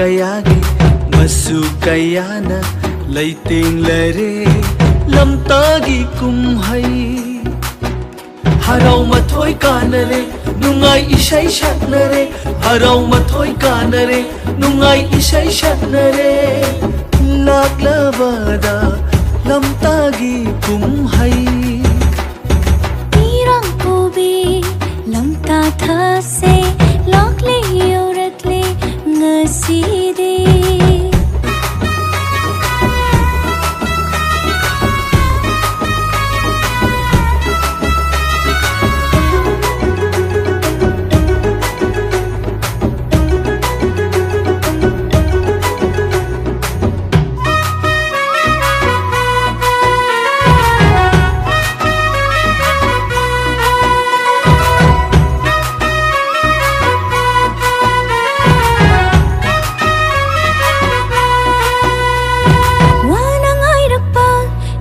kayagi masu kayana leiting lare lamtagi kumhai harau mathoi kanare nungai isai saknare harau mathoi kanare nungai isai saknare laklabada lamtagi kumhai tirang pubi lamta thase lakle yorakle ngaside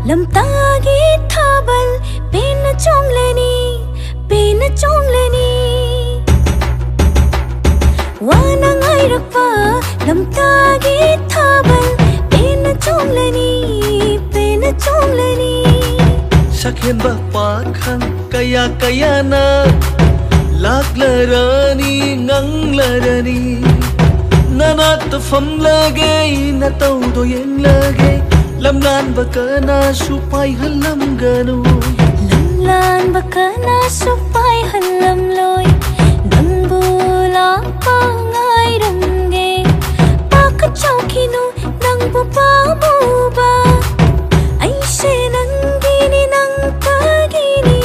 lamtagi thabal pena chongleni wana ngai rakpa lamtagi thabal pena chongleni sakhen ba pakhang kaya kaya na laklarani nganglarani nanat fam lage na tau do yen lage lamlan bakana supai halam ganu lamlan bakana supai halam loi nangbula pangai ramge pak chokinu nangbu pamuba aise nangini nang pagini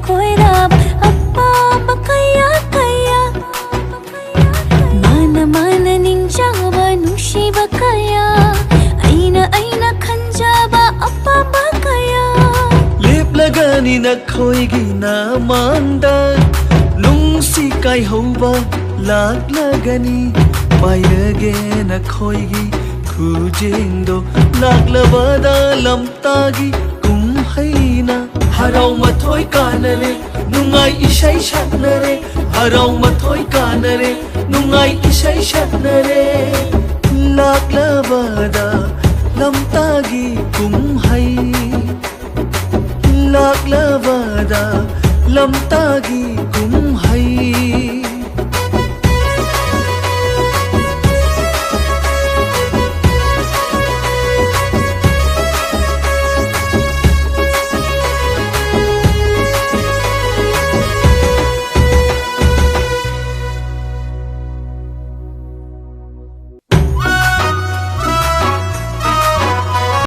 koirab appa bakaya kaya mana ninjaba nushi bakaya aina khanjaba appa bakaya lep lagani na khoigi na manda lungsi kai hoba lag lagani pairage na khoigi khujengdo laglabada lamtagi kumhaina harau mathoi kanare nungai isai saknare harau mathoi kanare nungai isai saknare laklabada lamtagi kumhai laklabada lamtagi